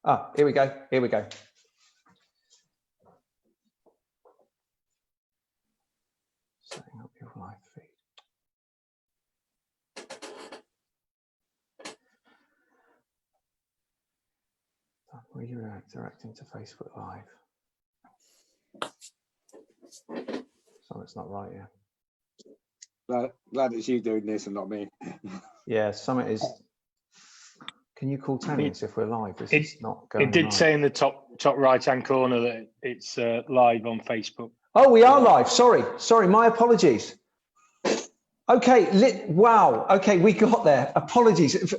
Ah, here we go. Here we go. Setting up your live feed. Redirecting to Facebook Live. So it's not right, yeah. Glad it's you doing this and not me. Yeah, Summit is. Can you call Tony and see if we're live? This is not going. It did say in the top right hand corner that it's live on Facebook. Oh, we are live. Sorry, my apologies. Okay, wow. Okay, we got there. Apologies.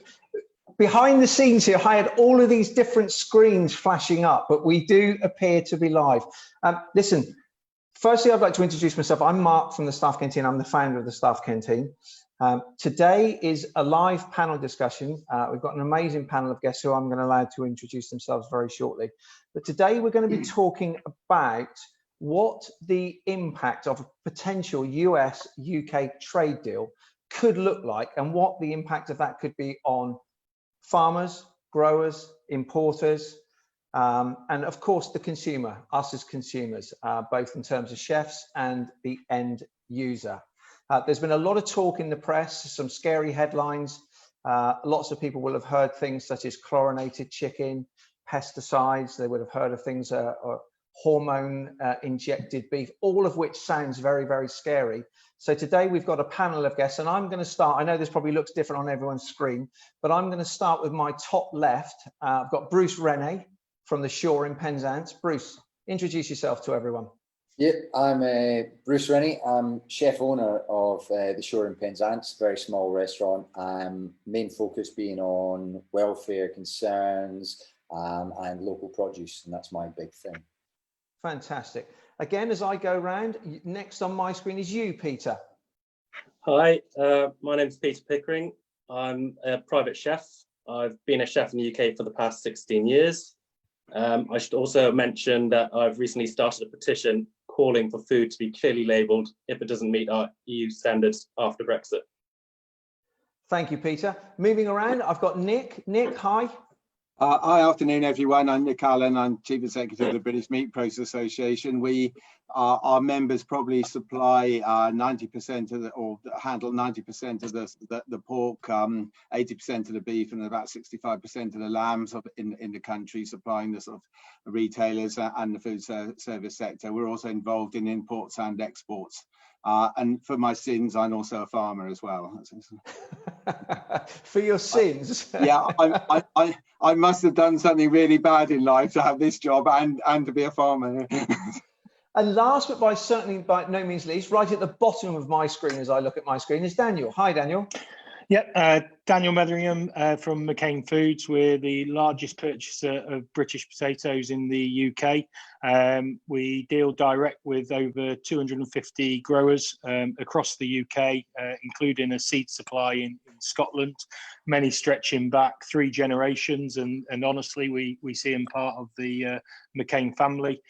Behind the scenes here, I had all of these different screens flashing up, but we do appear to be live. Listen, firstly, I'd like to introduce myself. I'm Mark from the Staff Canteen. I'm the founder of the Staff Canteen. Today is a live panel discussion. We've got an amazing panel of guests who I'm going to allow to introduce themselves very shortly. But today we're going to be talking about what the impact of a potential US-UK trade deal could look like and what the impact of that could be on farmers, growers, importers, and of course the consumer, us as consumers, both in terms of chefs and the end user. There's been a lot of talk in the press, some scary headlines. Lots of people will have heard things such as chlorinated chicken, pesticides. They would have heard of things, hormone injected beef, all of which sounds very, very scary. So today we've got a panel of guests, and I'm going to start. I know this probably looks different on everyone's screen, but I'm going to start with my top left. I've got Bruce Rennie from the Shore in Penzance. Bruce, introduce yourself to everyone. Yeah, I'm Bruce Rennie. I'm chef owner of the Shore in Penzance, very small restaurant. Main focus being on welfare concerns and local produce, and that's my big thing. Fantastic. Again, as I go round, next on my screen is you, Peter. Hi, my name is Peter Pickering. I'm a private chef. I've been a chef in the UK for the past 16 years. I should also mention that I've recently started a petition calling for food to be clearly labelled if it doesn't meet our EU standards after Brexit. Thank you, Peter. Moving around, I've got Nick. Nick, hi. Hi, afternoon, everyone. I'm Nick Allen. I'm Chief Executive of the British Meat Processors Association. Our members probably supply 90% of or handle 90% of the pork, 80% of the beef, and about 65% of the lambs in the country, supplying the sort of retailers and the food service sector. We're also involved in imports and exports. And for my sins, I'm also a farmer as well. For your sins? Yeah, I must have done something really bad in life to have this job and to be a farmer. And last, but certainly by no means least, right at the bottom of my screen as I look at my screen is Daniel. Hi, Daniel. Yep, Daniel Metheringham from McCain Foods. We're the largest purchaser of British potatoes in the UK. We deal direct with over 250 growers across the UK, including a seed supply in Scotland, many stretching back 3 generations. And honestly, we see them part of the McCain family.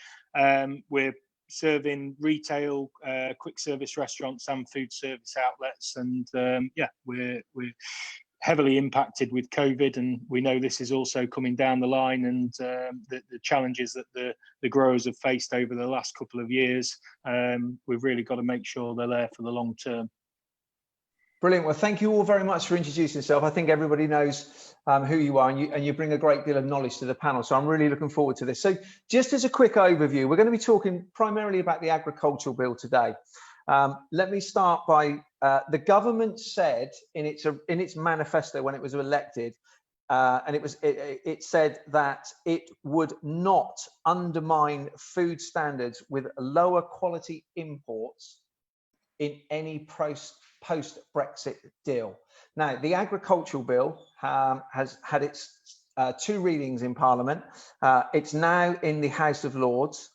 We're serving retail, quick service restaurants and food service outlets, and yeah, we're heavily impacted with COVID, and we know this is also coming down the line, and the challenges that the growers have faced over the last couple of years. We've really got to make sure they're there for the long term. Brilliant. Well, thank you all very much for introducing yourself. I think everybody knows who you are, and you bring a great deal of knowledge to the panel. So I'm really looking forward to this. So just as a quick overview, we're going to be talking primarily about the agricultural bill today. Let me start by the government said in its manifesto when it was elected, and it said that it would not undermine food standards with lower quality imports in any post-Brexit deal. Now, the agricultural bill has had its 2 readings in Parliament. It's now in the House of Lords.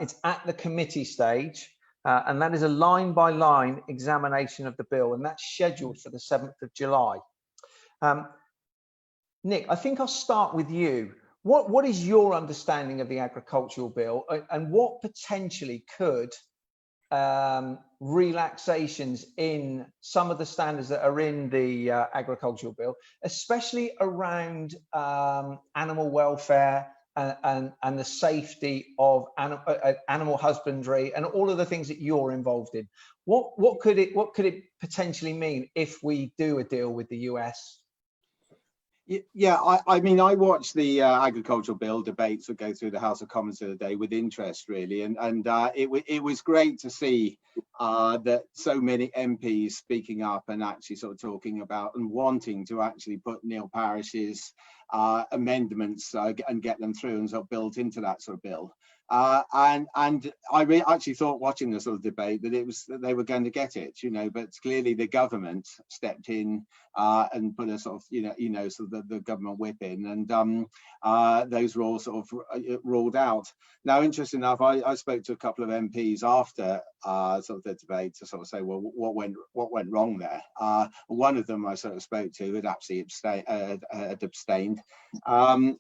It's at the committee stage, and that is a line-by-line examination of the bill, and that's scheduled for the 7th of July. Nick, I think I'll start with you. What is your understanding of the agricultural bill, and what potentially could relaxations in some of the standards that are in the agricultural bill, especially around animal welfare and the safety of animal husbandry and all of the things that you're involved in. What could it potentially mean if we do a deal with the US? Yeah, I mean, I watched the agricultural bill debates that go through the House of Commons the other day with interest, really, and it was great to see that so many MPs speaking up and actually sort of talking about and wanting to actually put Neil Parish's amendments and get them through and sort of built into that sort of bill. And I actually thought, watching the sort of debate, that they were going to get it, but clearly the government stepped in and put a sort of sort of the government whip in, and those were all sort of ruled out. Now, interesting enough, I spoke to a couple of MPs after sort of the debate to sort of say, well, what went wrong there? One of them I sort of spoke to had actually abstained, and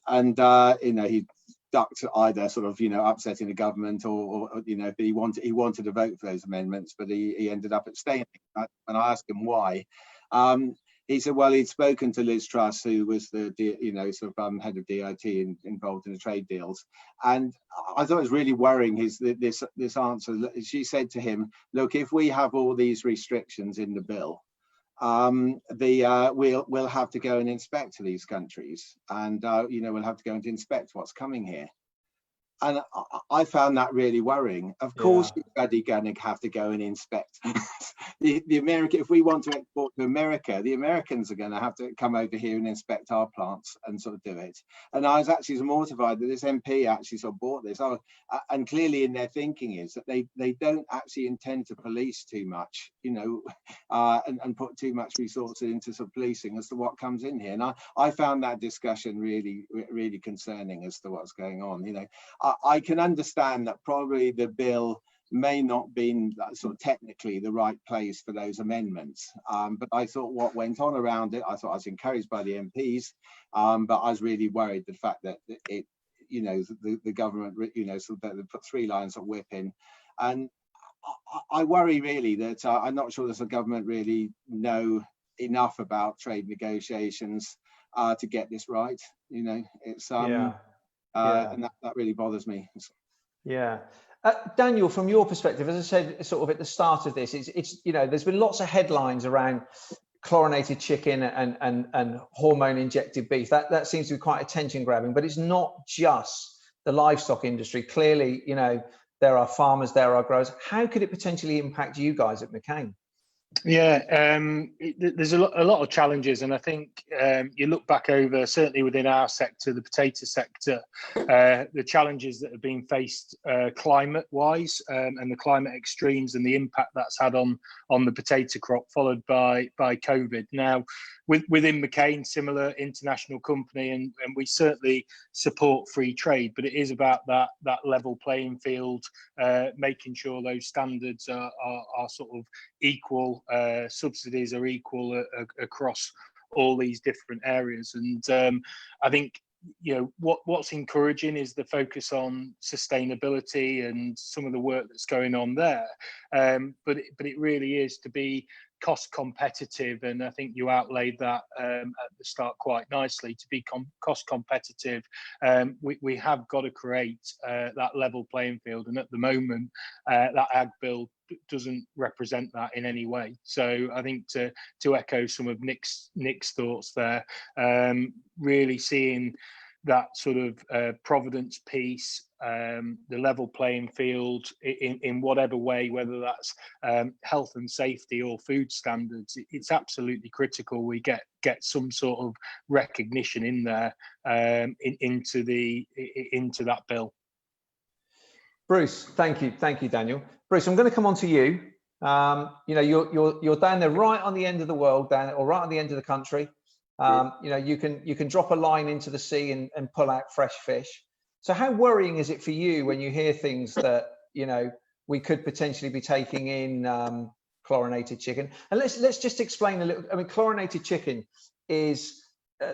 he ducked either sort of upsetting the government or but he wanted to vote for those amendments, but he ended up abstaining. And I asked him why. He said, well, he'd spoken to Liz Truss, who was the sort of head of DIT involved in the trade deals, and I thought it was really worrying this answer. She said to him, look, if we have all these restrictions in the bill, we'll have to go and inspect these countries, and we'll have to go and inspect what's coming here. And I found that really worrying. Of course, you're bloody going to have to go and inspect. the American, if we want to export to America, the Americans are going to have to come over here and inspect our plants and sort of do it. And I was actually mortified that this MP actually sort of bought this. And clearly in their thinking is that they don't actually intend to police too much, and put too much resources into sort of policing as to what comes in here. And I found that discussion really, really concerning as to what's going on. I can understand that probably the bill may not be sort of technically the right place for those amendments, but I thought what went on around it, I thought I was encouraged by the MPs, but I was really worried the fact that it, the government, sort of they put 3 lines of whip in, and I worry really that I'm not sure that the government really know enough about trade negotiations to get this right. It's and that really bothers me. Yeah. Daniel, from your perspective, as I said sort of at the start of this, it's there's been lots of headlines around chlorinated chicken and hormone injected beef. That seems to be quite attention grabbing, but it's not just the livestock industry. Clearly, there are farmers, there are growers. How could it potentially impact you guys at McCain? Yeah, there's a lot of challenges, and I think you look back over, certainly within our sector, the potato sector, the challenges that have been faced climate-wise, and the climate extremes and the impact that's had on the potato crop, followed by COVID. Now, within McCain, similar international company, and we certainly support free trade, but it is about that level playing field, making sure those standards are sort of equal. Subsidies are equal across all these different areas, and I think what's encouraging is the focus on sustainability and some of the work that's going on there, but it really is to be cost competitive, and I think you outlaid that at the start quite nicely. To be cost competitive, we have got to create that level playing field, and at the moment that ag bill doesn't represent that in any way. So I think to echo some of Nick's thoughts there, really seeing that sort of providence piece, the level playing field in whatever way, whether that's health and safety or food standards, it's absolutely critical we get some sort of recognition in there, into that bill. Bruce, thank you, Daniel. Bruce, I'm going to come on to you. You're down there right on the end of the world, or right on the end of the country. You can drop a line into the sea and pull out fresh fish. So how worrying is it for you when you hear things that we could potentially be taking in chlorinated chicken? And let's just explain a little. I mean, chlorinated chicken is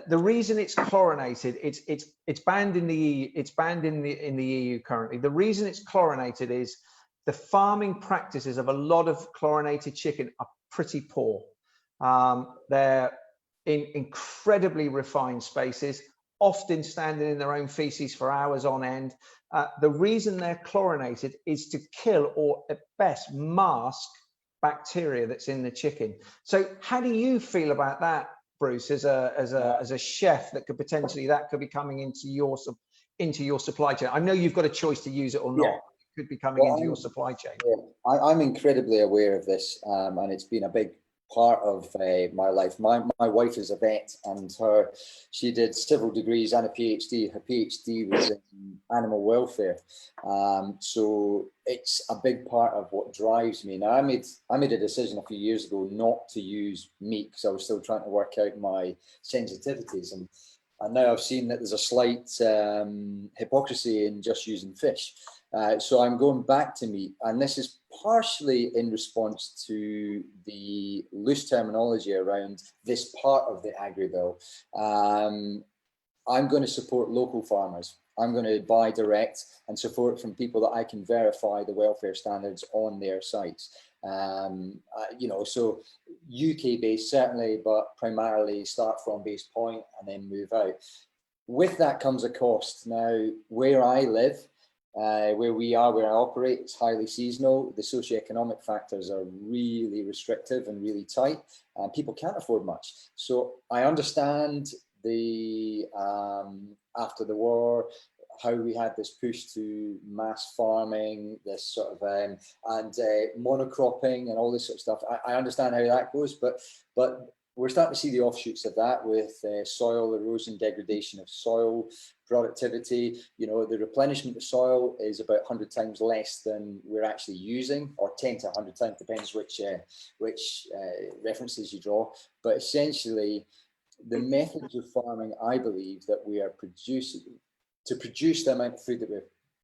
the reason it's chlorinated. It's banned in the EU currently. The reason it's chlorinated is the farming practices of a lot of chlorinated chicken are pretty poor. They're in incredibly refined spaces, often standing in their own feces for hours on end. The reason they're chlorinated is to kill, or at best mask, bacteria that's in the chicken. So how do you feel about that, Bruce, as a chef, that could potentially, that could be coming into your supply chain? I know you've got a choice to use it or not. Yeah. It could be coming into your supply chain. Yeah, I'm incredibly aware of this, and it's been a big part of my life. My wife is a vet, and she did several degrees and a PhD. Her PhD was in animal welfare, so it's a big part of what drives me. Now, I made a decision a few years ago not to use meat because I was still trying to work out my sensitivities, and now I've seen that there's a slight hypocrisy in just using fish. So I'm going back to meat, and this is partially in response to the loose terminology around this part of the agri-bill. I'm going to support local farmers. I'm going to buy direct and support from people that I can verify the welfare standards on their sites. So UK based certainly, but primarily start from base point and then move out. With that comes a cost. Now, where I live, where I operate, it's highly seasonal. The socioeconomic factors are really restrictive and really tight, and people can't afford much. So I understand the after the war, how we had this push to mass farming, this sort of and monocropping and all this sort of stuff. I understand how that goes, but we're starting to see the offshoots of that with soil erosion, degradation of soil productivity. The replenishment of soil is about 100 times less than we're actually using, or 10 to 100 times, depends which references you draw. But essentially, the methods of farming, I believe, that we are producing, to produce the amount of food that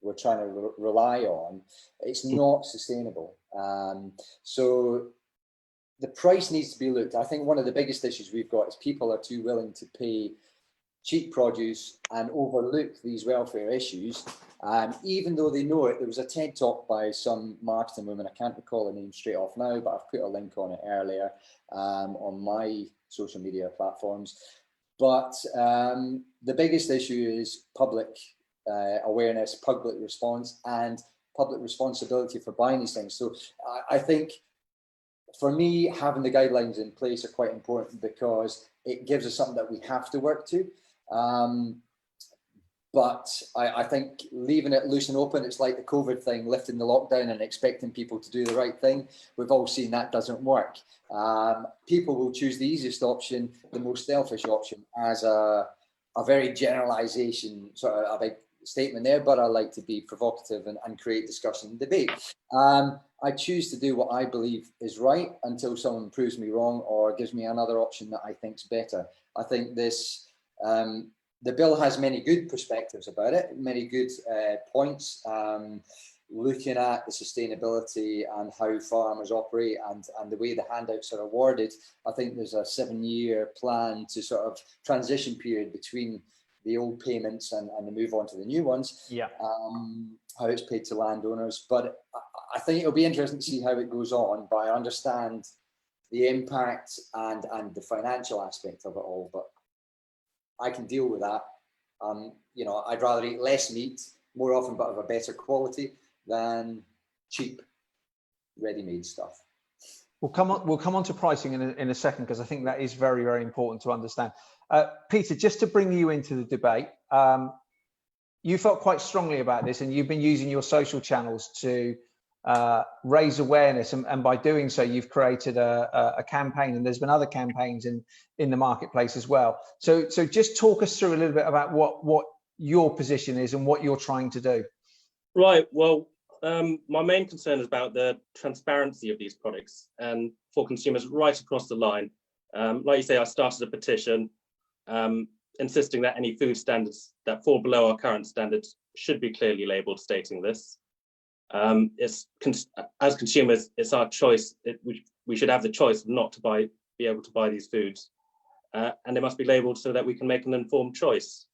we're trying to rely on, it's not sustainable. So the price needs to be looked. I think one of the biggest issues we've got is people are too willing to pay cheap produce and overlook these welfare issues, even though they know it. There was a TED talk by some marketing woman, I can't recall the name straight off now, but I've put a link on it earlier on my social media platforms. But the biggest issue is public awareness, public response, and public responsibility for buying these things. So I think, for me, having the guidelines in place are quite important because it gives us something that we have to work to. But I think leaving it loose and open, it's like the COVID thing, lifting the lockdown and expecting people to do the right thing. We've all seen that doesn't work. People will choose the easiest option, the most selfish option, as a very generalization, sort of a big statement there, but I like to be provocative and create discussion and debate. I choose to do what I believe is right until someone proves me wrong or gives me another option that I think is better. I think this, the bill has many good perspectives about it, many good points, looking at the sustainability and how farmers operate and the way the handouts are awarded. I think there's a 7-year plan to sort of transition period between the old payments and the move on to the new ones. Yeah. How it's paid to landowners. But I think it'll be interesting to see how it goes on, but I understand the impact and the financial aspect of it all, but I can deal with that. I'd rather eat less meat more often, but of a better quality than cheap ready-made stuff. We'll come on to pricing in a second, because I think that is very, very important to understand. Peter, just to bring you into the debate, you felt quite strongly about this, and you've been using your social channels to raise awareness, and by doing so, you've created a campaign, and there's been other campaigns in the marketplace as well. So just talk us through a little bit about what your position is and what you're trying to do. Right. Well, my main concern is about the transparency of these products and for consumers right across the line. Like you say, I started a petition insisting that any food standards that fall below our current standards should be clearly labelled stating this. As consumers, it's our choice. We should have the choice of not to be able to buy these foods, and they must be labelled so that we can make an informed choice.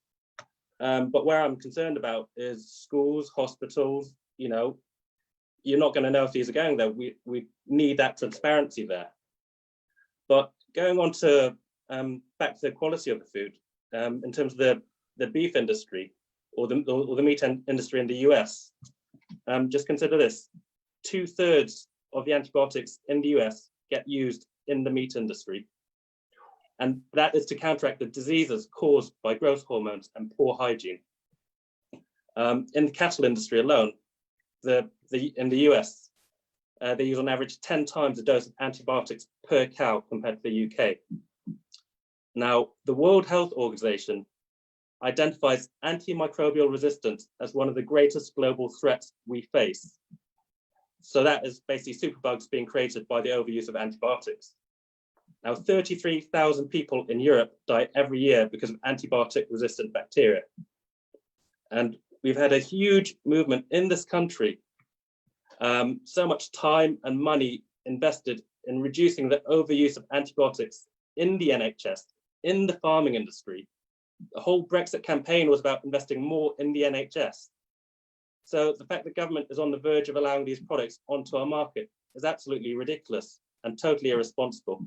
But where I'm concerned about is schools, hospitals, you're not going to know if these are going there. We need that transparency there. But going on to back to the quality of the food, in terms of the beef industry or the meat industry in the US, just consider this: 2/3 of the antibiotics in the US get used in the meat industry, and that is to counteract the diseases caused by growth hormones and poor hygiene. In the cattle industry alone, in the US, they use on average 10 times the dose of antibiotics per cow compared to the UK. Now, the World Health Organization identifies antimicrobial resistance as one of the greatest global threats we face. So that is basically superbugs being created by the overuse of antibiotics. Now, 33,000 people in Europe die every year because of antibiotic-resistant bacteria. And we've had a huge movement in this country, so much time and money invested in reducing the overuse of antibiotics in the NHS, in the farming industry. The whole Brexit campaign was about investing more in the NHS. So the fact that government is on the verge of allowing these products onto our market is absolutely ridiculous and totally irresponsible.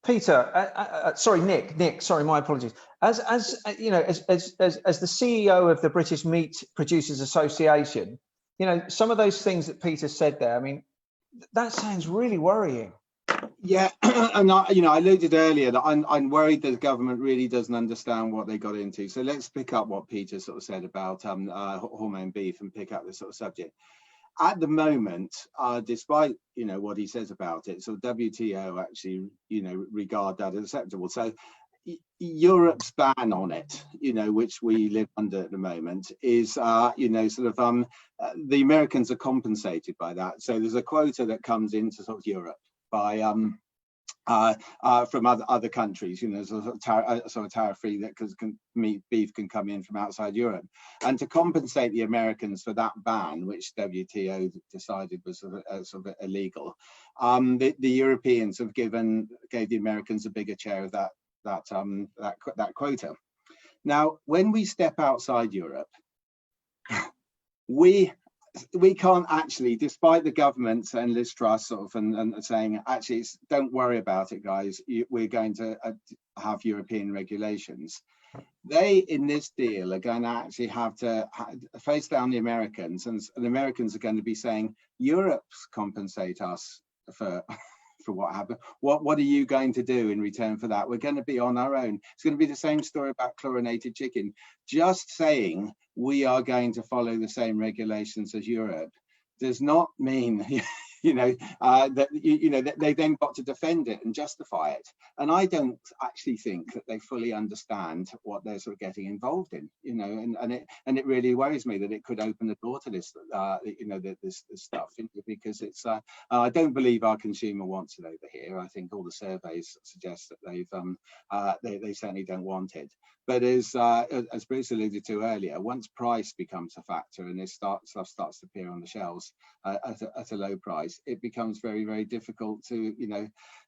Peter, sorry, Nick, sorry, my apologies. As you know, as the CEO of the British Meat Producers Association, you know, some of those things that Peter said there, I mean, that sounds really worrying. Yeah, and I alluded earlier that I'm worried that the government really doesn't understand what they got into. So let's pick up what Peter sort of said about hormone beef and pick up this sort of subject. At the moment, despite what he says about it, so WTO actually regard that as acceptable. So Europe's ban on it, which we live under at the moment, is the Americans are compensated by that. So there's a quota that comes into sort of Europe by from other countries, sort of tariff free that because beef can come in from outside Europe, and to compensate the Americans for that ban, which WTO decided was sort of illegal, the Europeans have gave the Americans a bigger share of that quota. Now, when we step outside Europe, we can't actually, despite the government's and Liz Truss sort of and saying, actually, don't worry about it, guys. We're going to have European regulations. They, in this deal, are going to actually have to face down the Americans, and the Americans are going to be saying, Europe's compensate us for what happened. What are you going to do in return for that? We're going to be on our own. It's going to be the same story about chlorinated chicken. Just saying we are going to follow the same regulations as Europe does not mean that they then got to defend it and justify it. And I don't actually think that they fully understand what they're sort of getting involved in, and it really worries me that it could open the door to this, this stuff, because it's I don't believe our consumer wants it over here. I think all the surveys suggest that they certainly don't want it. But as Bruce alluded to earlier, once price becomes a factor and this stuff starts to appear on the shelves at a low price, it becomes very, very difficult to,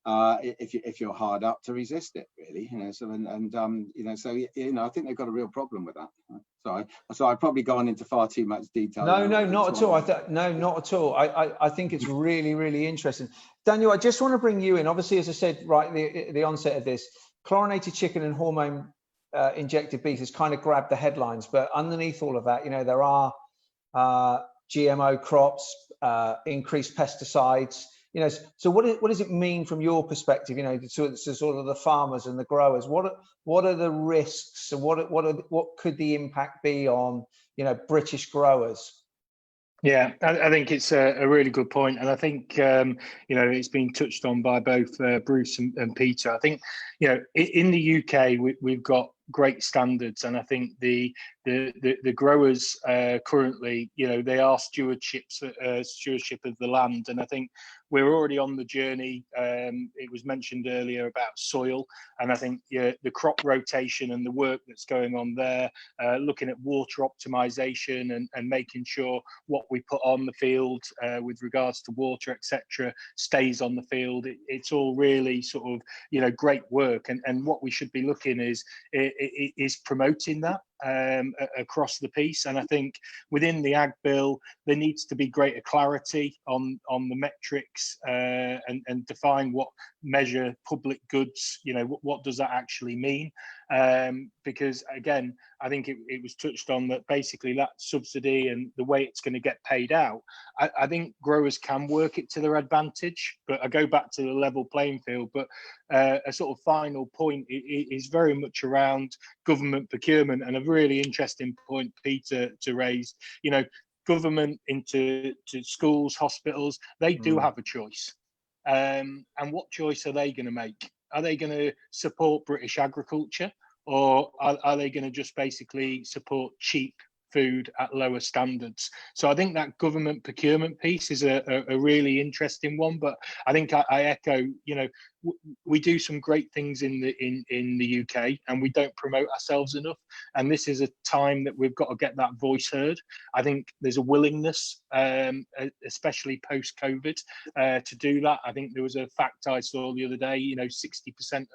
if you're hard up, to resist it, really. So I think they've got a real problem with that. So I've probably gone into far too much detail. No, not at all. No, not at all. I think it's really, really interesting. Daniel, I just want to bring you in. Obviously, as I said right at the onset of this, chlorinated chicken and hormone injected beef has kind of grabbed the headlines, but underneath all of that, there are GMO crops, increased pesticides. So what does it mean from your perspective? To sort of the farmers and the growers. What are the risks, and what could the impact be on British growers? Yeah, I think it's a really good point, and I think it's been touched on by both Bruce and Peter. I think in the UK we've got great standards, and I think the growers currently they are stewardship of the land, and I think we're already on the journey. It was mentioned earlier about soil, and I think the crop rotation and the work that's going on there, looking at water optimization and making sure what we put on the field with regards to water, etc., stays on the field. It's all really sort of great work, and what we should be looking is promoting that. across the piece. And I think within the Ag Bill, there needs to be greater clarity on the metrics and define what measure public goods, what does that actually mean? Because again, I think it was touched on that basically that subsidy and the way it's going to get paid out, I think growers can work it to their advantage, but I go back to the level playing field. But a sort of final point is very much around government procurement, and a really interesting point Peter to raise. Government into schools, hospitals, they do have a choice. And what choice are they going to make? Are they going to support British agriculture, or are they going to just basically support cheap food at lower standards? So I think that government procurement piece is a really interesting one. But I think I echo, we do some great things in the UK, and we don't promote ourselves enough. And this is a time that we've got to get that voice heard. I think there's a willingness, especially post-COVID, to do that. I think there was a fact I saw the other day, 60%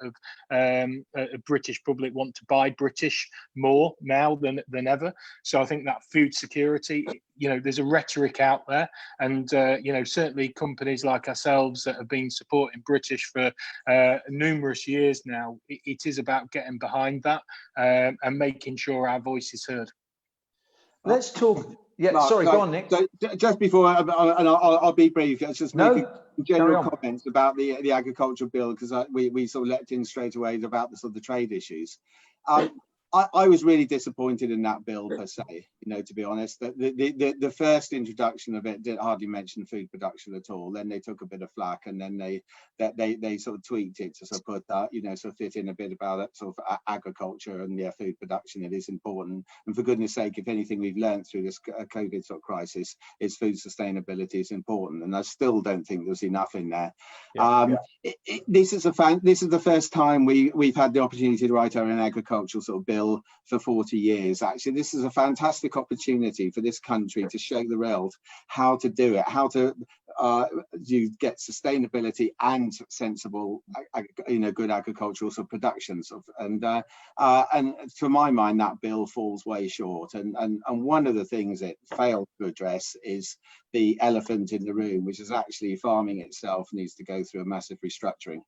of British public want to buy British more now than ever. So I think that food security, there's a rhetoric out there, and certainly companies like ourselves that have been supporting British for numerous years now, it is about getting behind that and making sure our voice is heard. Let's talk. Yeah, Mark, sorry, go on, Nick. So just before, and I'll be brief, just making general comments about the agricultural bill, because we sort of leapt in straight away about the sort of the trade issues. I was really disappointed in that bill per se, to be honest. The first introduction of it did hardly mention food production at all. Then they took a bit of flack, and then they sort of tweaked it to sort of put that, sort of fit in a bit about it, sort of agriculture and food production. It is important, and for goodness sake, if anything we've learned through this COVID sort of crisis is food sustainability is important, and I still don't think there's enough in there. This is the first time we've had the opportunity to write our own agricultural sort of bill for 40 years. Actually, this is a fantastic opportunity for this country to show the world how to do it, how to you get sustainability and sensible, good agricultural sort of productions. And to my mind, that bill falls way short. And one of the things it failed to address is the elephant in the room, which is actually farming itself needs to go through a massive restructuring.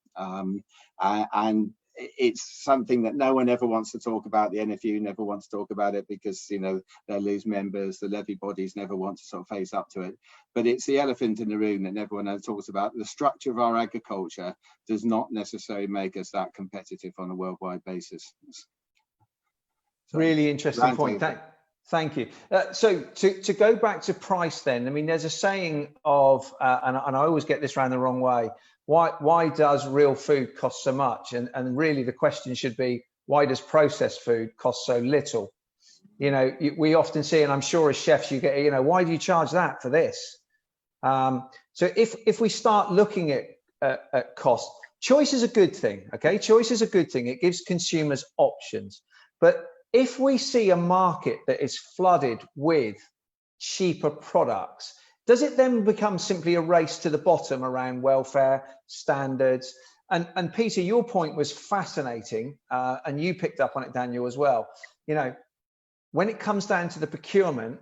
And it's something that no one ever wants to talk about. The NFU never wants to talk about it because they'll lose members. The levy bodies never want to sort of face up to it. But it's the elephant in the room that everyone else talks about. The structure of our agriculture does not necessarily make us that competitive on a worldwide basis. So, really interesting point. Thank you. So to go back to price then, I mean, there's a saying of, and I always get this around the wrong way, why does real food cost so much? And really the question should be, why does processed food cost so little? We often see, and I'm sure as chefs you get, why do you charge that for this? So if we start looking at cost, choice is a good thing, okay? Choice is a good thing. It gives consumers options. But if we see a market that is flooded with cheaper products, does it then become simply a race to the bottom around welfare standards? And Peter, your point was fascinating, and you picked up on it, Daniel, as well. When it comes down to the procurement,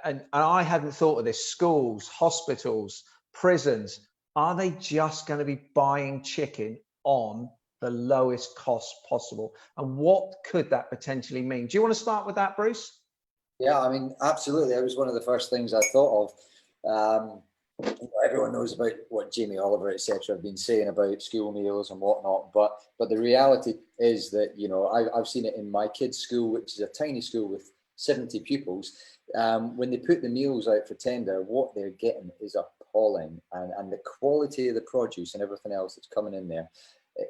and I hadn't thought of this, schools, hospitals, prisons, are they just going to be buying chicken on the lowest cost possible? And what could that potentially mean? Do you want to start with that, Bruce? Yeah, I mean, absolutely. That was one of the first things I thought of. Everyone knows about what Jamie Oliver, etc., have been saying about school meals and whatnot, but the reality is that I've seen it in my kids' school, which is a tiny school with 70 pupils. When they put the meals out for tender, what they're getting is appalling, and the quality of the produce and everything else that's coming in there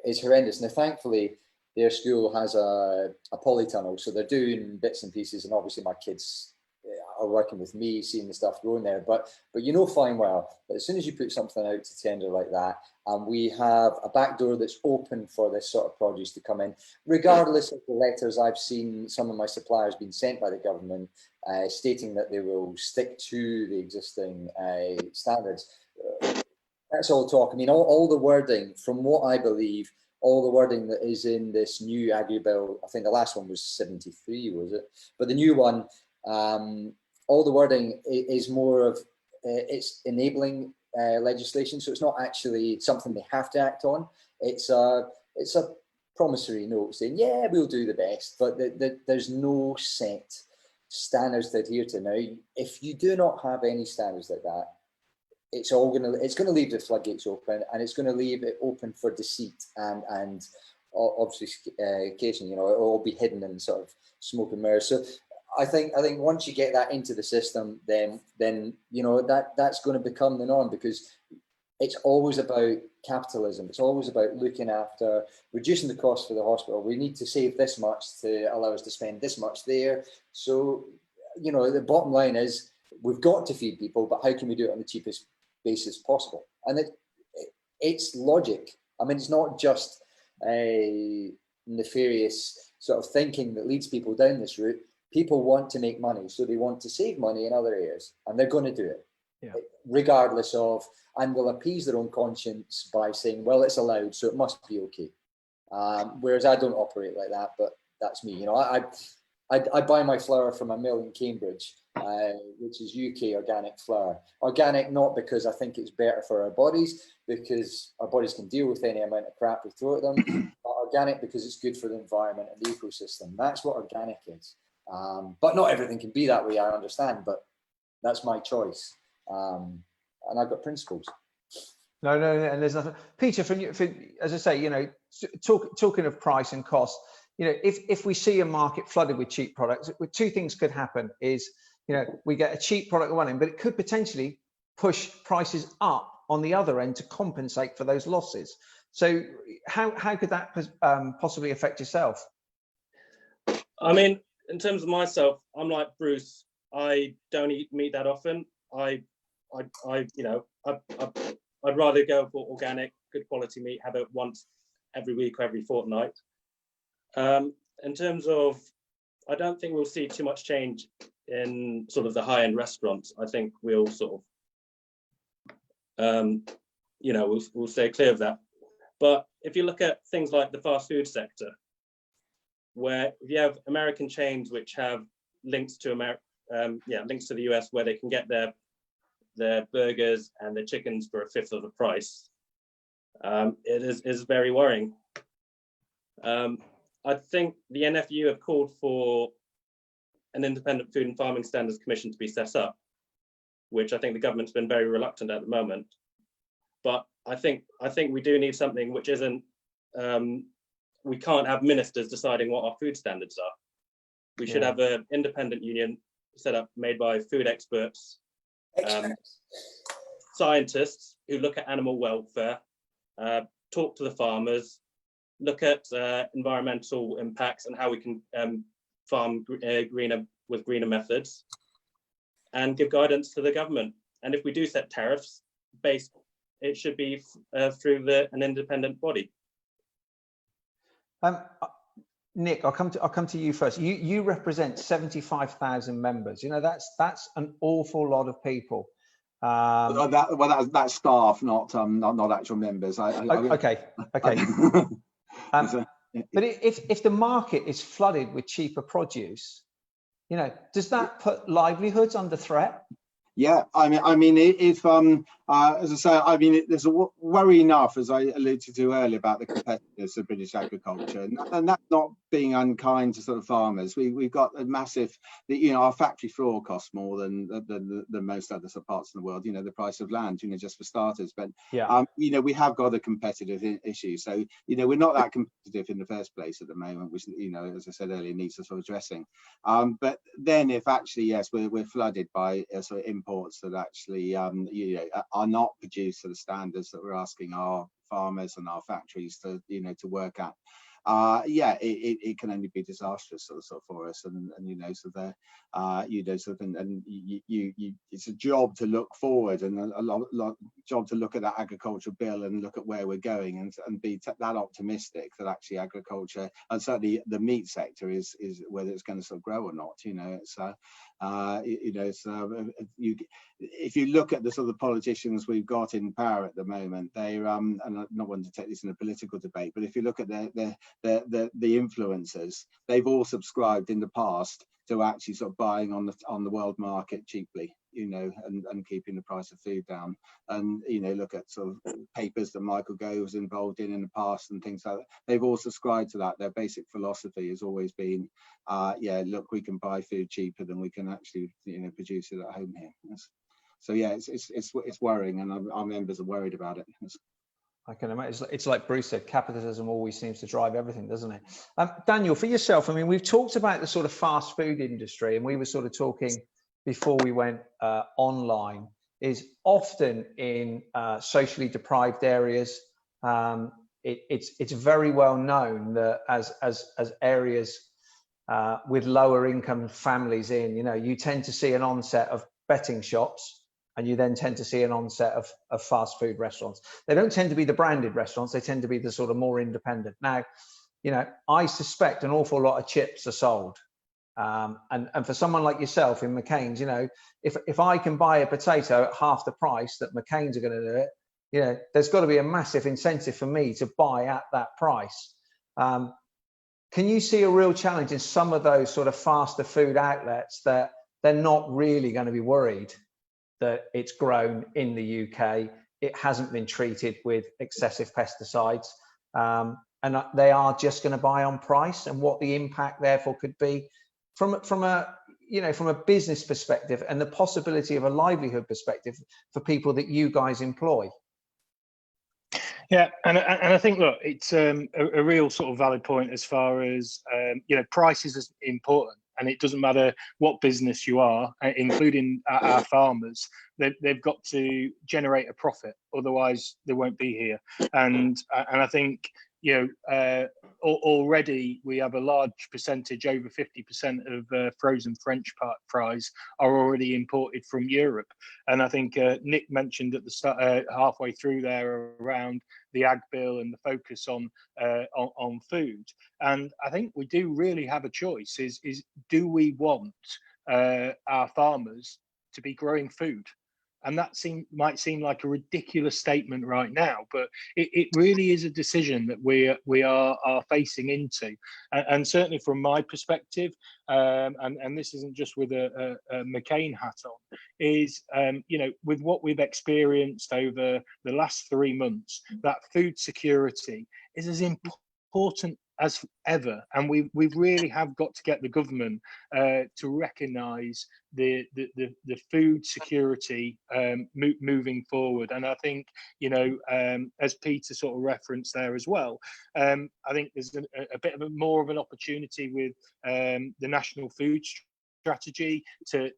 is horrendous. Now, thankfully, their school has a polytunnel, so they're doing bits and pieces, and obviously my kids are working with me, seeing the stuff going there. But fine well, that as soon as you put something out to tender like that, and we have a back door that's open for this sort of produce to come in, regardless of the letters I've seen some of my suppliers being sent by the government stating that they will stick to the existing standards. That's all talk. I mean, all the wording, from what I believe, all the wording that is in this new Agri Bill, I think the last one was 73, was it? But the new one, all the wording is more of, it's enabling legislation, so it's not actually something they have to act on. It's a promissory note saying, yeah, we'll do the best, but there's no set standards to adhere to. Now, if you do not have any standards like that, it's gonna leave the floodgates open, and it's going to leave it open for deceit and obfuscation. You know, it'll all be hidden in sort of smoke and mirrors. So I think once you get that into the system, then you know that's going to become the norm, because it's always about capitalism. It's always about looking after reducing the cost for the hospital. We need to save this much to allow us to spend this much there. So, you know, the bottom line is we've got to feed people, but how can we do it on the cheapest basis possible? And it's logic. I mean, it's not just a nefarious sort of thinking that leads people down this route. People want to make money, so they want to save money in other areas, and they're going to do it, regardless of, and will appease their own conscience by saying, well, it's allowed, so it must be okay. Whereas I don't operate like that, but that's me. You know, I buy my flour from a mill in Cambridge, which is UK organic flour. Organic, not because I think it's better for our bodies, because our bodies can deal with any amount of crap we throw at them, but organic because it's good for the environment and the ecosystem. That's what organic is. But not everything can be that way, I understand, but that's my choice. And I've got principles. No, and there's nothing. Peter, as I say, you know, talking of price and cost, you know, if we see a market flooded with cheap products, two things could happen. Is, you know, we get a cheap product at one end, but it could potentially push prices up on the other end to compensate for those losses. So how could that possibly affect yourself? I mean, in terms of myself, I'm like Bruce. I don't eat meat that often. I'd rather go for organic, good quality meat, have it once every week or every fortnight. In terms of, I don't think we'll see too much change in sort of the high-end restaurants. I think we'll sort of, we'll stay clear of that. But if you look at things like the fast food sector, where if you have American chains which have links to links to the US, where they can get their burgers and their chickens for a fifth of the price, it is very worrying. I think the NFU have called for an independent food and farming standards commission to be set up, which I think the government's been very reluctant at the moment. But I think we do need something which isn't, we can't have ministers deciding what our food standards are. We should have an independent union set up, made by food experts, scientists who look at animal welfare, talk to the farmers, look at environmental impacts and how we can farm greener with greener methods, and give guidance to the government. And if we do set tariffs, it should be through an independent body. Nick, I'll come to you first. You represent 75,000 members. You know, that's an awful lot of people. That's staff, not actual members. Okay. But if the market is flooded with cheaper produce, you know, does that put livelihoods under threat? Yeah, I mean, if as I say, I mean, there's a worry enough, as I alluded to earlier, about the competitiveness of British agriculture, and that's not being unkind to sort of farmers. We've got a massive, you know, our factory floor costs more than most other sort of parts of the world. You know, the price of land, you know, just for starters. But you know, we have got a competitive issue. So you know, we're not that competitive in the first place at the moment, which, you know, as I said earlier, needs a sort of addressing. But then, if actually, yes, we're flooded by sort of imports that actually you know, are not produced to the standards that we're asking our farmers and our factories to, you know, to work at, yeah, it can only be disastrous sort of for us. And you know, so there, you know, sort of, and you it's a job to look forward, and a lot job to look at that agricultural bill and look at where we're going, and be that optimistic that actually agriculture, and certainly the meat sector, is whether it's going to sort of grow or not. You know, it's you know, so if you look at the sort of politicians we've got in power at the moment, they and I'm not wanting to take this in a political debate, but if you look at the influencers, they've all subscribed in the past to actually sort of buying on the world market cheaply, you know, and keeping the price of food down. And you know, look at sort of papers that Michael Gove was involved in the past and things like that. They've all subscribed to that. Their basic philosophy has always been, yeah, look, we can buy food cheaper than we can actually, you know, produce it at home here. So yeah, it's worrying, and our members are worried about it. I can imagine. It's like Bruce said, capitalism always seems to drive everything, doesn't it? Daniel, for yourself, I mean, we've talked about the sort of fast food industry, and we were sort of talking before we went online, is often in socially deprived areas. It's very well known that as areas with lower income families in, you know, you tend to see an onset of betting shops, and you then tend to see an onset of fast food restaurants. They don't tend to be the branded restaurants, they tend to be the sort of more independent. Now, you know, I suspect an awful lot of chips are sold. And for someone like yourself in McCain's, you know, if I can buy a potato at half the price that McCain's are going to do it, you know, there's got to be a massive incentive for me to buy at that price. Can you see a real challenge in some of those sort of faster food outlets that they're not really going to be worried that it's grown in the UK, it hasn't been treated with excessive pesticides, and they are just going to buy on price, and what the impact therefore could be from a, you know, from a business perspective and the possibility of a livelihood perspective for people that you guys employ? Yeah, and I think, look, it's a real sort of valid point as far as, you know, price is important. And it doesn't matter what business you are, including our farmers, they've got to generate a profit, otherwise they won't be here. And I think, you know, already we have a large percentage, over 50% of frozen French fries are already imported from Europe. And I think Nick mentioned at the start, halfway through there, around the ag bill and the focus on food. And I think we do really have a choice, is do we want our farmers to be growing food? And that might seem like a ridiculous statement right now, but it really is a decision that we are facing into. And certainly from my perspective, and this isn't just with a McCain hat on, is, you know, with what we've experienced over the last 3 months, that food security is as important as ever, and we really have got to get the government to recognise the food security moving forward. And I think, you know, as Peter sort of referenced there as well, I think there's a bit of more of an opportunity with the national food strategy to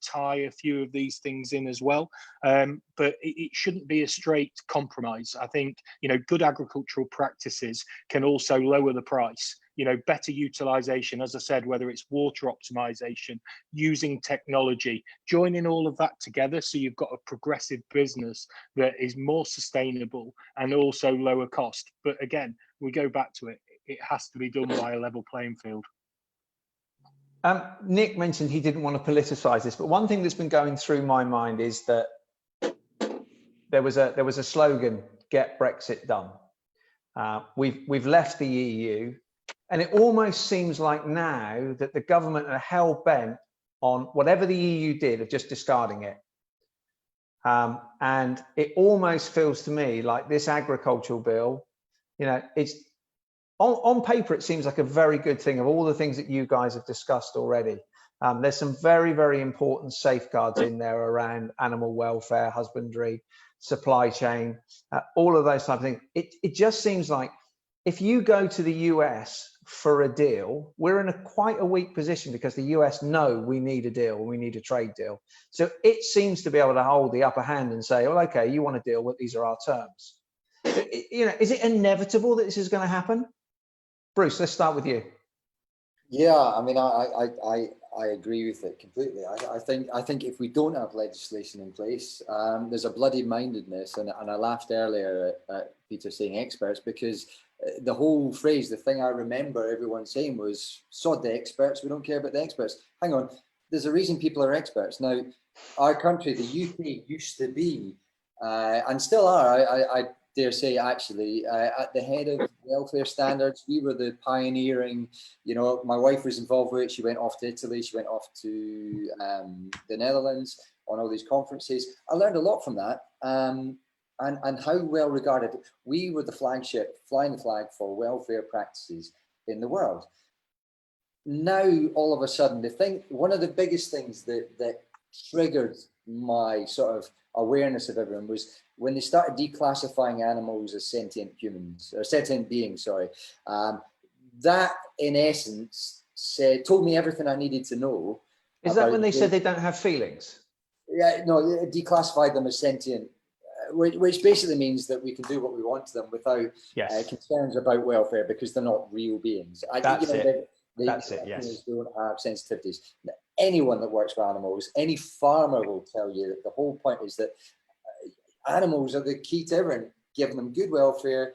tie a few of these things in as well, but it shouldn't be a straight compromise. I think, you know, good agricultural practices can also lower the price. You know, better utilization, as I said, whether it's water optimization, using technology, joining all of that together, so you've got a progressive business that is more sustainable and also lower cost. But again, we go back to it, it has to be done by a level playing field. Nick mentioned he didn't want to politicize this, but one thing that's been going through my mind is that there was a slogan, "Get Brexit done." We've left the EU, and it almost seems like now that the government are hell bent on whatever the EU did of just discarding it. And it almost feels to me like this agricultural bill, you know, it's on paper, it seems like a very good thing of all the things that you guys have discussed already. There's some very, very important safeguards in there around animal welfare, husbandry, supply chain, all of those type of things. It just seems like if you go to the US for a deal, we're in quite a weak position because the US know we need a deal, we need a trade deal. So it seems to be able to hold the upper hand and say, well, okay, you want a deal, well, these are our terms. You know, is it inevitable that this is going to happen? Bruce, let's start with you. Yeah, I mean, I agree with it completely. I think if we don't have legislation in place, there's a bloody mindedness, and I laughed earlier at Peter saying experts, because the whole phrase, the thing I remember everyone saying was, sod the experts, we don't care about the experts. Hang on, there's a reason people are experts. Now, our country, the UK, used to be, and still are, I dare say, actually, at the head of welfare standards. We were the pioneering, you know, my wife was involved with it. She went off to Italy, she went off to the Netherlands on all these conferences. I learned a lot from that, and how well regarded. We were the flagship, flying the flag for welfare practices in the world. Now, all of a sudden, one of the biggest things that triggered my sort of awareness of everyone was when they started declassifying animals as sentient humans, or sentient beings, sorry. That, in essence, told me everything I needed to know. Is that when they said they don't have feelings? Yeah, no, it declassified them as sentient, which basically means that we can do what we want to them without concerns about welfare, because they're not real beings. That's it. They Yes. don't have sensitivities. Anyone that works with animals, any farmer will tell you that the whole point is that animals are the key to everything. Giving them good welfare,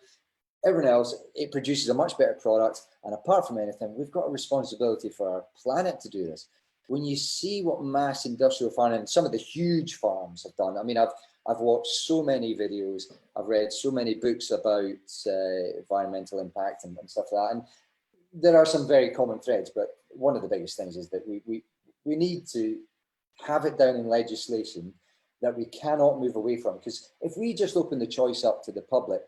everything else, it produces a much better product. And apart from anything, we've got a responsibility for our planet to do this. When you see what mass industrial farming, some of the huge farms have done, I mean, I've watched so many videos, I've read so many books about environmental impact and stuff like that. And there are some very common threads, but one of the biggest things is that we need to have it down in legislation that we cannot move away from. Because if we just open the choice up to the public,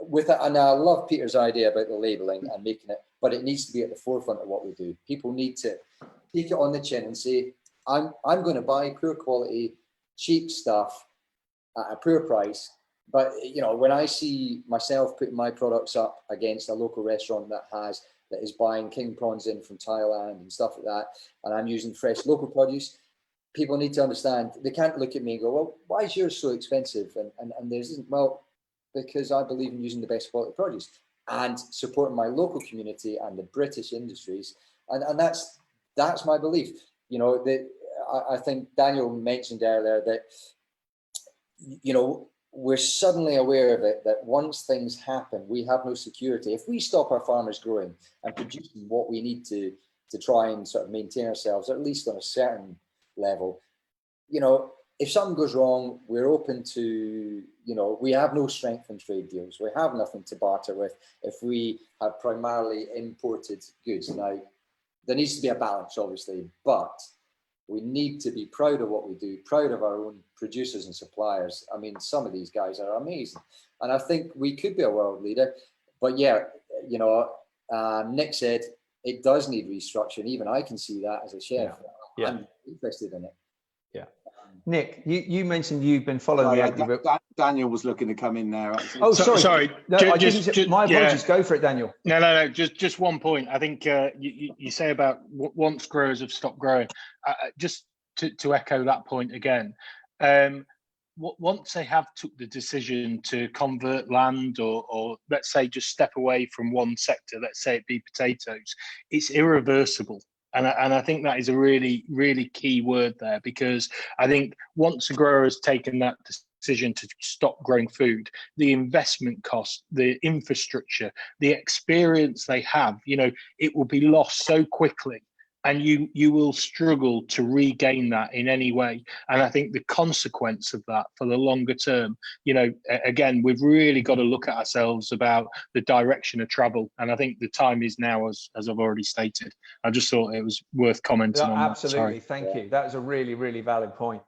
and I love Peter's idea about the labelling and making it, but it needs to be at the forefront of what we do. People need to take it on the chin and say, I'm going to buy poor quality, cheap stuff at a poor price. But, you know, when I see myself putting my products up against a local restaurant that is buying king prawns in from Thailand and stuff like that, and I'm using fresh local produce, people need to understand, they can't look at me and go, well, why is yours so expensive? And theirs isn't. Well, because I believe in using the best quality produce and supporting my local community and the British industries. And that's my belief. You know, I think Daniel mentioned earlier that, you know, we're suddenly aware of it, that once things happen, we have no security. If we stop our farmers growing and producing what we need to try and sort of maintain ourselves, at least on a certain level, you know, if something goes wrong, we're open to, you know, we have no strength in trade deals. We have nothing to barter with if we have primarily imported goods. Now, there needs to be a balance, obviously, but we need to be proud of what we do, proud of our own producers and suppliers. I mean, some of these guys are amazing. And I think we could be a world leader. But yeah, you know, Nick said it does need restructuring. Even I can see that as a chef. Yeah. I'm interested in it. Yeah. Nick, you mentioned you've been following Daniel was looking to come in there. Actually. Oh, sorry. No, my apologies. Yeah. Go for it, Daniel. No. Just one point. I think you say about once growers have stopped growing. Just to echo that point again. Once they have took the decision to convert land or let's say just step away from one sector, let's say it be potatoes, it's irreversible. And I think that is a really, really key word there, because I think once a grower has taken that decision to stop growing food, the investment cost, the infrastructure, the experience they have, you know, it will be lost so quickly. And you will struggle to regain that in any way. And I think the consequence of that for the longer term, you know, again, we've really got to look at ourselves about the direction of travel. And I think the time is now, as I've already stated. I just thought it was worth commenting on that. Absolutely, thank you. That was a really, really valid point.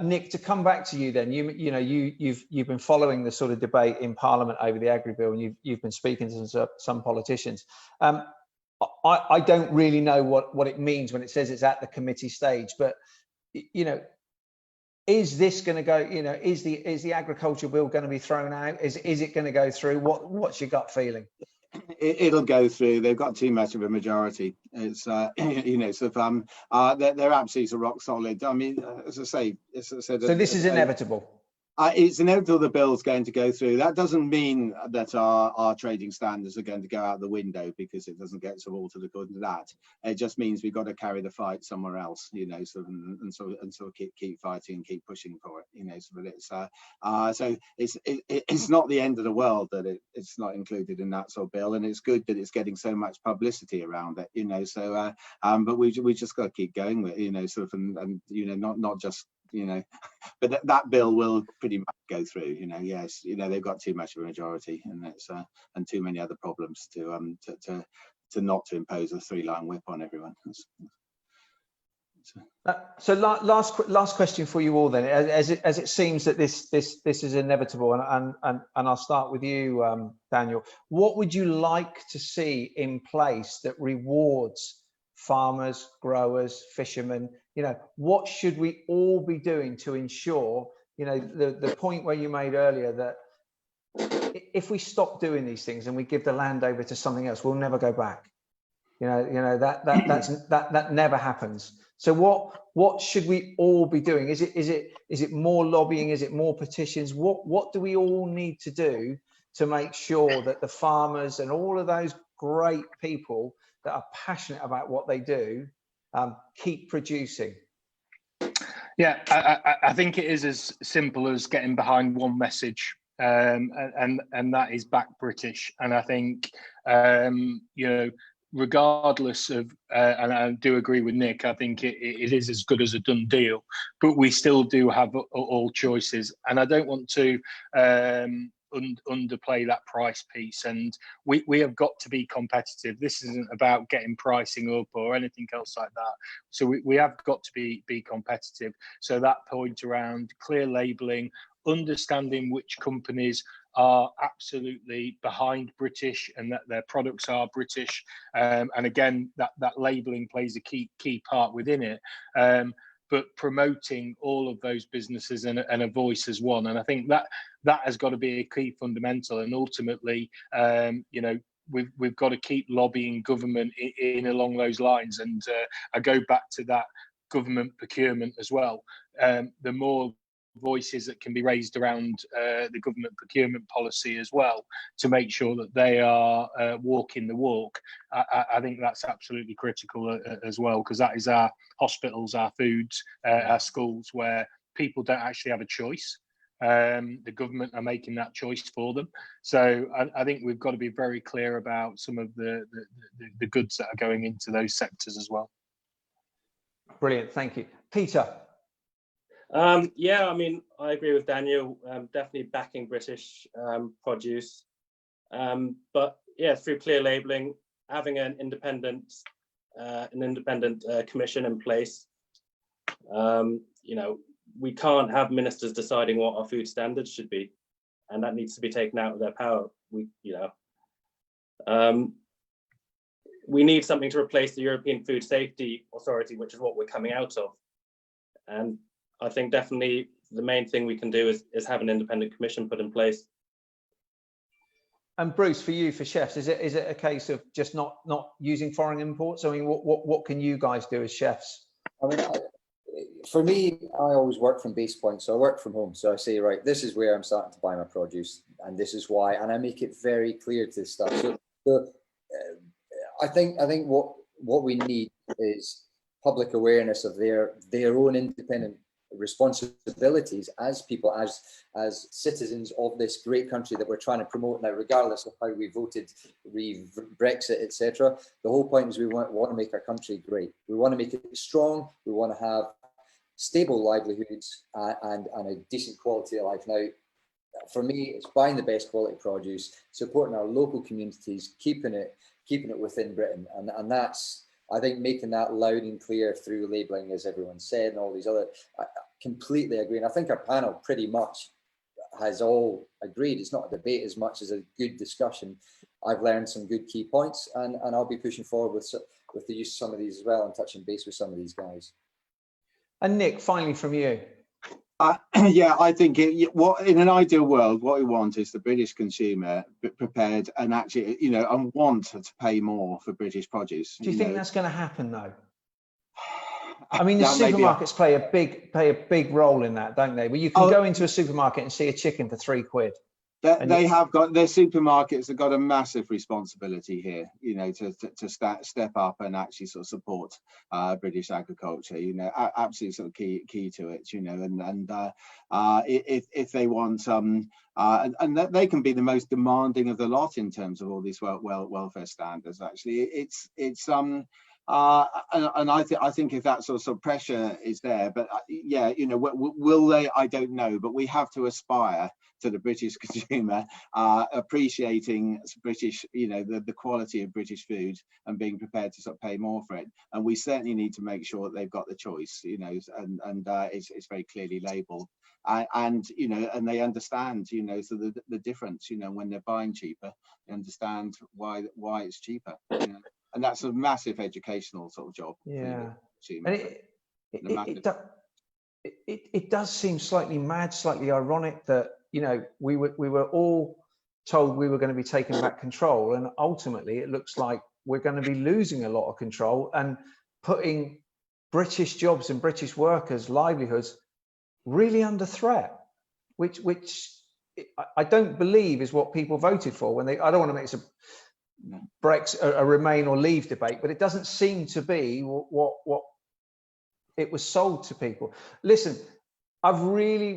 Nick, to come back to you then, you've been following the sort of debate in Parliament over the Agri Bill, and you've been speaking to some politicians. I don't really know what it means when it says it's at the committee stage, but you know, is this going to go? You know, is the agriculture bill going to be thrown out? Is it going to go through? What's your gut feeling? It'll go through. They've got too much of a majority. It's you know, so they're absolutely rock solid. I mean, as I said. So this is inevitable. It's inevitable the bill's going to go through. That doesn't mean that our trading standards are going to go out the window because it doesn't get sort of altered according to that. It just means we've got to carry the fight somewhere else, you know, sort of, and sort of keep fighting and keep pushing for it, you know. So it's not the end of the world that it's not included in that sort of bill, and it's good that it's getting so much publicity around it, you know. So but we just got to keep going with, you know, sort of, and you know, not just, you know, but that bill will pretty much go through, you know. Yes, you know, they've got too much of a majority, and it's and too many other problems to not to impose a 3-line whip on everyone. So last question for you all then, as it seems that this is inevitable, and I'll start with you, Daniel. What would you like to see in place that rewards farmers, growers, fishermen? You know, what should we all be doing to ensure, you know, the point where you made earlier, that if we stop doing these things and we give the land over to something else, we'll never go back. You know that never happens. So what should we all be doing? Is it more lobbying? Is it more petitions? What do we all need to do to make sure that the farmers and all of those great people that are passionate about what they do keep producing? Yeah, I think it is as simple as getting behind one message, and that is back British. And I think you know, regardless of, and I do agree with Nick, I think it is as good as a done deal, but we still do have all choices, and I don't want to underplay that price piece, and we have got to be competitive. This isn't about getting pricing up or anything else like that. So we have got to be competitive. So that point around clear labelling, understanding which companies are absolutely behind British and that their products are British, and again that labelling plays a key part within it. But promoting all of those businesses and a voice as one. And I think that has got to be a key fundamental. And ultimately, you know, we've got to keep lobbying government in along those lines. And I go back to that government procurement as well. The more voices that can be raised around the government procurement policy as well, to make sure that they are walking the walk. I think that's absolutely critical as well, because that is our hospitals, our foods, our schools, where people don't actually have a choice. The government are making that choice for them. So I think we've got to be very clear about some of the goods that are going into those sectors as well. Brilliant, thank you. Peter. Yeah, I mean, I agree with Daniel. Definitely backing British produce, but yeah, through clear labelling, having an independent commission in place. You know, we can't have ministers deciding what our food standards should be, and that needs to be taken out of their power. We need something to replace the European Food Safety Authority, which is what we're coming out of, and I think definitely the main thing we can do is have an independent commission put in place. And Bruce, for you, for chefs, is it a case of just not using foreign imports? I mean, what can you guys do as chefs? I mean, for me, I always work from base point. So I work from home. So I say, right, this is where I'm starting to buy my produce, and this is why, and I make it very clear to the staff. So I think what we need is public awareness of their own independent responsibilities as people, as citizens of this great country that we're trying to promote now, regardless of how we voted, Brexit, etc. The whole point is we want to make our country great. We want to make it strong. We want to have stable livelihoods and a decent quality of life. Now, for me, it's buying the best quality produce, supporting our local communities, keeping it within Britain, and that's, I think, making that loud and clear through labelling, as everyone said, and all these other. I completely agree, and I think our panel pretty much has all agreed. It's not a debate as much as a good discussion. I've learned some good key points, and I'll be pushing forward with the use of some of these as well, and touching base with some of these guys. And Nick, finally from you. Yeah, I think in an ideal world, what we want is the British consumer prepared and actually, you know, and want to pay more for British produce. Do you think that's going to happen though? I mean, the That may be supermarkets play a big role in that, don't they? Where you can go into a supermarket and see a chicken for £3. They have got, their supermarkets have got a massive responsibility here, you know, to step up and actually sort of support British agriculture, you know, absolutely sort of key to it, you know, and if they want and that they can be the most demanding of the lot in terms of all these welfare standards. Actually, it's and I think if that sort of pressure is there, but yeah, you know, will they? I don't know, but we have to aspire to the British consumer appreciating British, you know, the quality of British food and being prepared to sort of pay more for it. And we certainly need to make sure that they've got the choice, you know, and it's very clearly labelled. And you know, and they understand, you know, so the difference, you know, when they're buying cheaper, they understand why it's cheaper, you know? And that's a massive educational sort of job. Yeah, and it does seem slightly mad, slightly ironic that, you know, we were all told we were going to be taking back control, and ultimately it looks like we're going to be losing a lot of control and putting British jobs and British workers' livelihoods really under threat, which I don't believe is what people voted for when they. I don't want to make this a Remain or Leave debate, but it doesn't seem to be what it was sold to people. Listen, I've really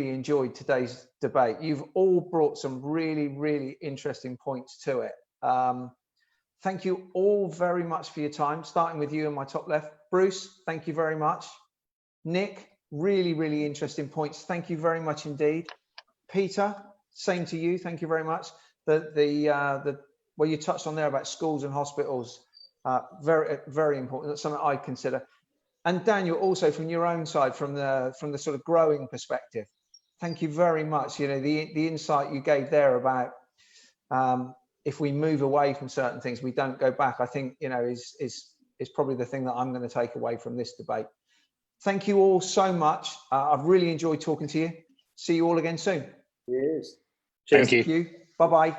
enjoyed today's debate. You've all brought some really interesting points to it. Thank you all very much for your time, starting with you in my top left. Bruce, thank you very much. Nick, really interesting points. Thank you very much indeed. Peter, same to you. Thank you very much. What you touched on there about schools and hospitals, very important. That's something I consider. And Daniel, also from your own side, from the sort of growing perspective, thank you very much. You know, the insight you gave there about if we move away from certain things, we don't go back, I think, you know, is probably the thing that I'm going to take away from this debate. Thank you all so much. I've really enjoyed talking to you. See you all again soon. Cheers. Thank you. Thank you. Bye-bye.